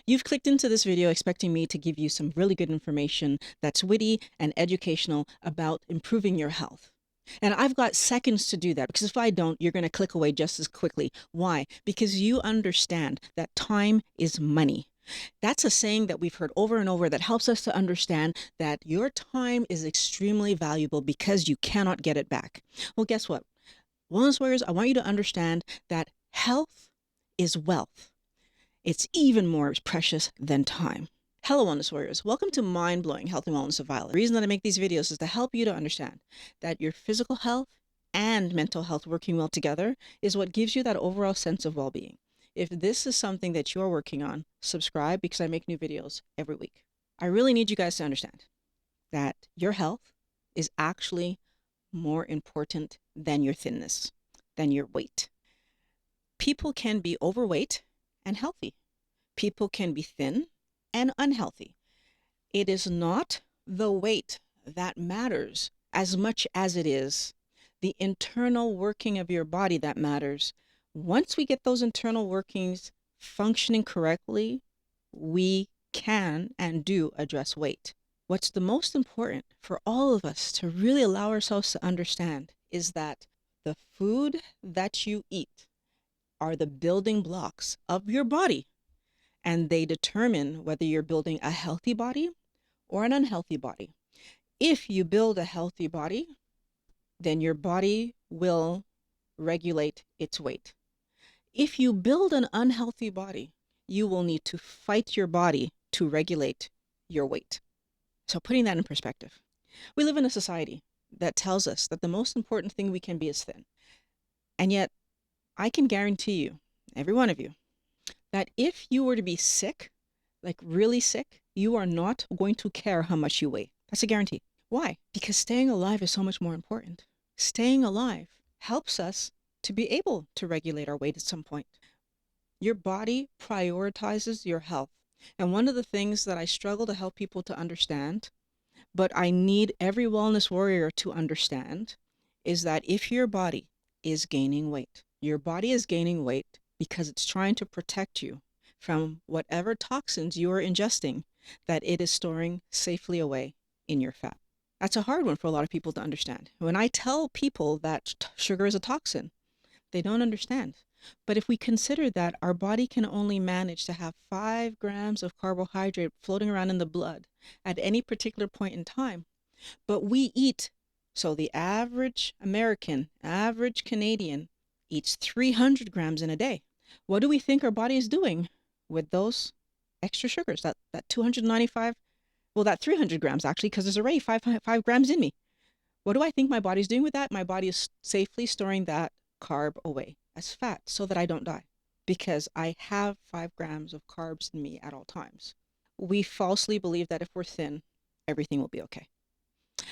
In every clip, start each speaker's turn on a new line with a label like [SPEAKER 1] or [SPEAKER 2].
[SPEAKER 1] You've clicked into this video expecting me to give you some really good information that's witty and educational about improving your health. And I've got seconds to do that, because if I don't, you're going to click away just as quickly. Why? Because you understand that time is money. That's a saying that we've heard over and over that helps us to understand that your time is extremely valuable because you cannot get it back. Well, guess what? Wellness warriors, I want you to understand that health is wealth. It's even more precious than time. Hello, Wellness Warriors. Welcome to Mind-Blowing Health and Wellness of Violet. The reason that I make these videos is to help you to understand that your physical health and mental health working well together is what gives you that overall sense of well-being. If this is something that you're working on, subscribe, because I make new videos every week. I really need you guys to understand that your health is actually more important than your thinness, than your weight. People can be overweight and healthy. People can be thin and unhealthy. It is not the weight that matters as much as it is the internal working of your body that matters. Once we get those internal workings functioning correctly, we can and do address weight. What's the most important for all of us to really allow ourselves to understand is that the food that you eat are the building blocks of your body, and they determine whether you're building a healthy body or an unhealthy body. If you build a healthy body, then your body will regulate its weight. If you build an unhealthy body, you will need to fight your body to regulate your weight. So putting that in perspective, we live in a society that tells us that the most important thing we can be is thin. And yet, I can guarantee you, every one of you, that if you were to be sick, like really sick, you are not going to care how much you weigh. That's a guarantee. Why? Because staying alive is so much more important. Staying alive helps us to be able to regulate our weight at some point. Your body prioritizes your health. And one of the things that I struggle to help people to understand, but I need every wellness warrior to understand, is that if your body is gaining weight, your body is gaining weight because it's trying to protect you from whatever toxins you are ingesting that it is storing safely away in your fat. That's a hard one for a lot of people to understand. When I tell people that sugar is a toxin, they don't understand. But if we consider that our body can only manage to have 5 grams of carbohydrate floating around in the blood at any particular point in time, but we eat, so the average American, average Canadian eats 300 grams in a day. What do we think our body is doing with those extra sugars, that 295, well, that 300 grams actually, because there's already 5 grams in me. What do I think my body's doing with that? My body is safely storing that carb away as fat so that I don't die, because I have 5 grams of carbs in me at all times. We falsely believe that if we're thin, everything will be okay.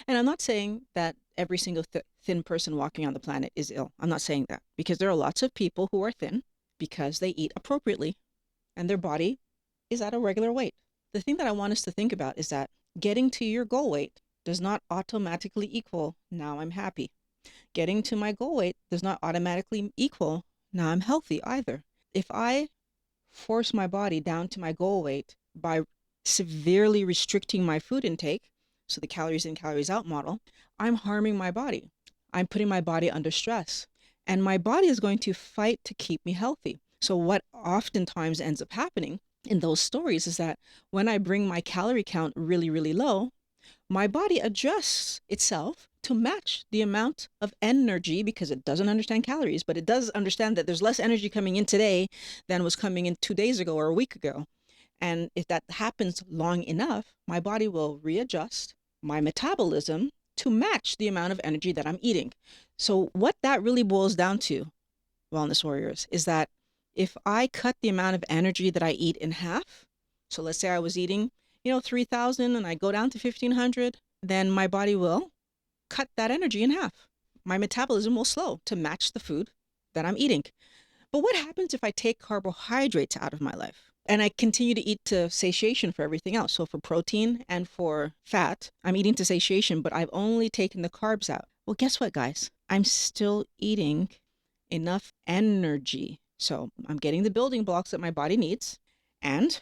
[SPEAKER 1] And I'm not saying that every single thin person walking on the planet is ill. I'm not saying that, because there are lots of people who are thin because they eat appropriately and their body is at a regular weight. The thing that I want us to think about is that getting to your goal weight does not automatically equal now I'm happy. Getting to my goal weight does not automatically equal now I'm healthy either. If I force my body down to my goal weight by severely restricting my food intake, so the calories in, calories out model, I'm harming my body. I'm putting my body under stress, and my body is going to fight to keep me healthy. So what oftentimes ends up happening in those stories is that when I bring my calorie count really, really low, my body adjusts itself to match the amount of energy, because it doesn't understand calories, but it does understand that there's less energy coming in today than was coming in 2 days ago or a week ago. And if that happens long enough, my body will readjust my metabolism to match the amount of energy that I'm eating. So what that really boils down to, wellness warriors, is that if I cut the amount of energy that I eat in half, so let's say I was eating, 3,000 and I go down to 1,500, then my body will cut that energy in half. My metabolism will slow to match the food that I'm eating. But what happens if I take carbohydrates out of my life and I continue to eat to satiation for everything else? So for protein and for fat, I'm eating to satiation, but I've only taken the carbs out. Well, guess what, guys? I'm still eating enough energy. So I'm getting the building blocks that my body needs, and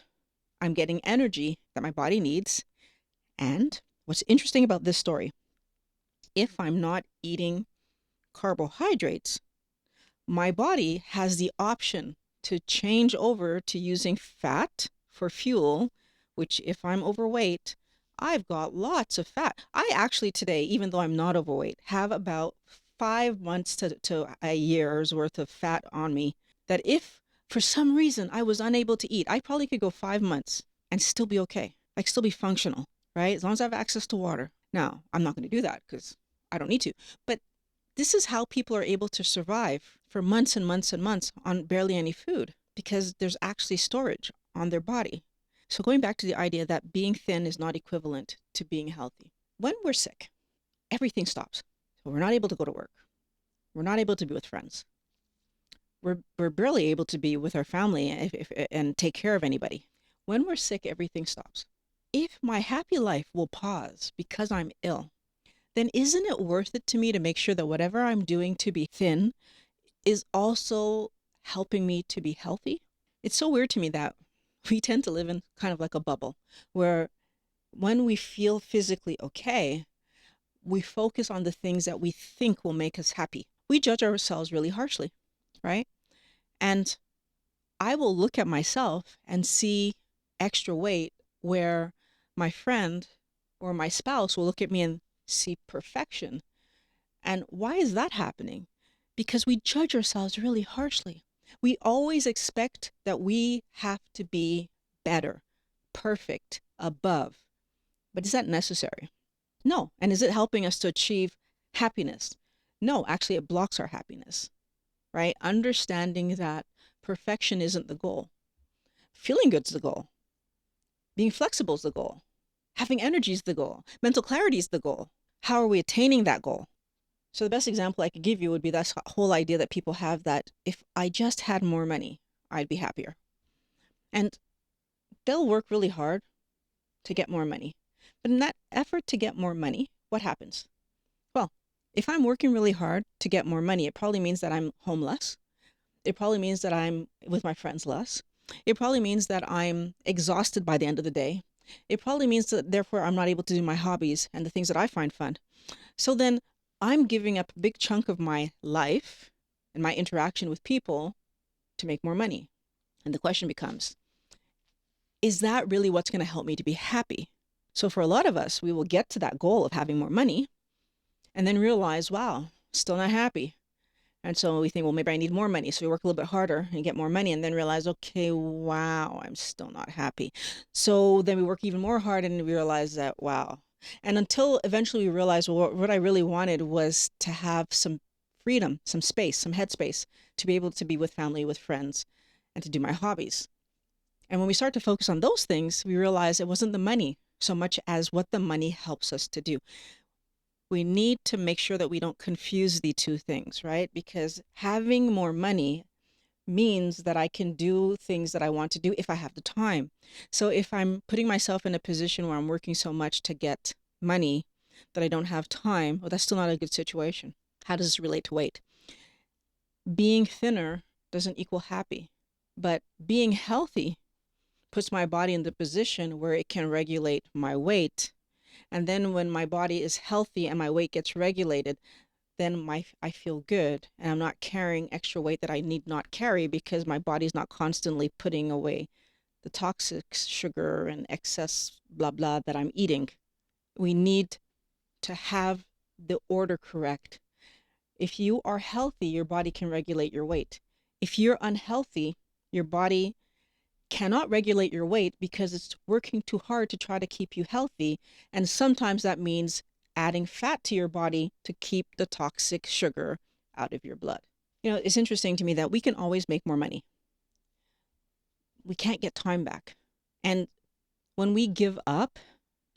[SPEAKER 1] I'm getting energy that my body needs. And what's interesting about this story, if I'm not eating carbohydrates, my body has the option to change over to using fat for fuel, which if I'm overweight, I've got lots of fat. I actually today, even though I'm not overweight, have about 5 months to a year's worth of fat on me that if for some reason I was unable to eat, I probably could go 5 months and still be okay. Like still be functional, right? As long as I have access to water. Now, I'm not going to do that because I don't need to. But this is how people are able to survive for months and months and months on barely any food because there's actually storage on their body. So going back to the idea that being thin is not equivalent to being healthy. When we're sick, everything stops. So we're not able to go to work. We're not able to be with friends. We're barely able to be with our family and take care of anybody. When we're sick, everything stops. If my happy life will pause because I'm ill, then isn't it worth it to me to make sure that whatever I'm doing to be thin is also helping me to be healthy? It's so weird to me that we tend to live in kind of like a bubble where when we feel physically okay, we focus on the things that we think will make us happy. We judge ourselves really harshly, right? And I will look at myself and see extra weight where my friend or my spouse will look at me and see perfection. And why is that happening? Because we judge ourselves really harshly. We always expect that we have to be better, perfect, above. But is that necessary? No. And is it helping us to achieve happiness? No, actually, it blocks our happiness, right? Understanding that perfection isn't the goal. Feeling good's the goal. Being flexible is the goal. Having energy is the goal. Mental clarity is the goal. How are we attaining that goal? So the best example I could give you would be this whole idea that people have that if I just had more money, I'd be happier. And they'll work really hard to get more money. But in that effort to get more money, what happens? Well, if I'm working really hard to get more money, it probably means that I'm home less. It probably means that I'm with my friends less. It probably means that I'm exhausted by the end of the day. It probably means that therefore I'm not able to do my hobbies and the things that I find fun. So then I'm giving up a big chunk of my life and my interaction with people to make more money. And the question becomes, is that really what's going to help me to be happy? So for a lot of us, we will get to that goal of having more money and then realize, wow, still not happy. And so we think, well, maybe I need more money. So we work a little bit harder and get more money and then realize, okay, wow, I'm still not happy. So then we work even more hard and we realize that, wow. And until eventually we realize, well, what I really wanted was to have some freedom, some space, some headspace to be able to be with family, with friends, and to do my hobbies. And when we start to focus on those things, we realize it wasn't the money so much as what the money helps us to do. We need to make sure that we don't confuse the two things, right? Because having more money means that I can do things that I want to do if I have the time. So if I'm putting myself in a position where I'm working so much to get money that I don't have time, well, that's still not a good situation. How does this relate to weight? Being thinner doesn't equal happy, but being healthy puts my body in the position where it can regulate my weight. And then when my body is healthy and my weight gets regulated, then I feel good and I'm not carrying extra weight that I need not carry because my body's not constantly putting away the toxic sugar and excess blah blah that I'm eating. We need to have the order correct. If you are healthy, your body can regulate your weight. If you're unhealthy, your body cannot regulate your weight because it's working too hard to try to keep you healthy. And sometimes that means adding fat to your body to keep the toxic sugar out of your blood. You know, it's interesting to me that we can always make more money. We can't get time back. And when we give up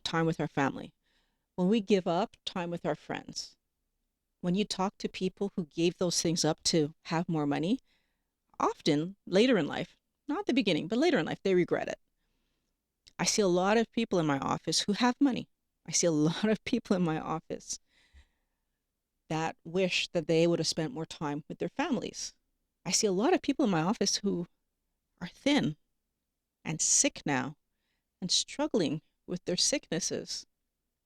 [SPEAKER 1] time with our family, when we give up time with our friends, when you talk to people who gave those things up to have more money, often later in life, not the beginning, but later in life, they regret it. I see a lot of people in my office who have money. I see a lot of people in my office that wish that they would have spent more time with their families. I see a lot of people in my office who are thin and sick now and struggling with their sicknesses.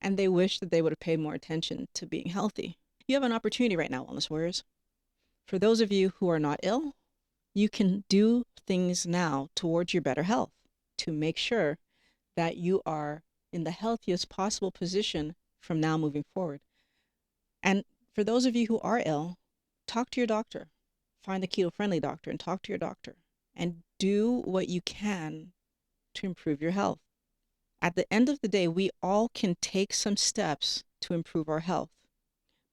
[SPEAKER 1] And they wish that they would have paid more attention to being healthy. You have an opportunity right now, Wellness Warriors. For those of you who are not ill, you can do things now towards your better health to make sure that you are in the healthiest possible position from now moving forward. And for those of you who are ill, talk to your doctor. Find a keto-friendly doctor and talk to your doctor and do what you can to improve your health. At the end of the day, we all can take some steps to improve our health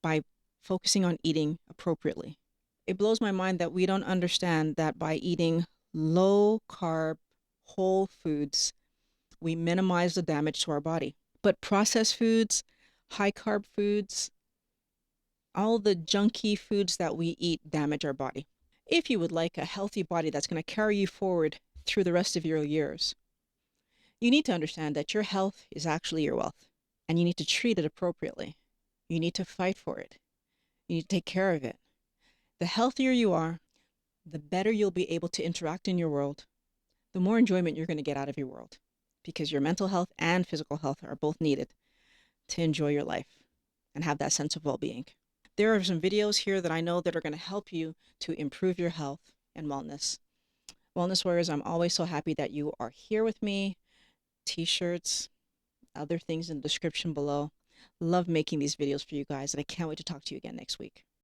[SPEAKER 1] by focusing on eating appropriately. It blows my mind that we don't understand that by eating low carb, whole foods, we minimize the damage to our body. But processed foods, high carb foods, all the junky foods that we eat damage our body. If you would like a healthy body that's going to carry you forward through the rest of your years, you need to understand that your health is actually your wealth, and you need to treat it appropriately. You need to fight for it. You need to take care of it. The healthier you are, the better you'll be able to interact in your world, the more enjoyment you're going to get out of your world, because your mental health and physical health are both needed to enjoy your life and have that sense of well-being. There are some videos here that I know that are going to help you to improve your health and wellness. Wellness Warriors, I'm always so happy that you are here with me. T-shirts, other things in the description below. Love making these videos for you guys, and I can't wait to talk to you again next week.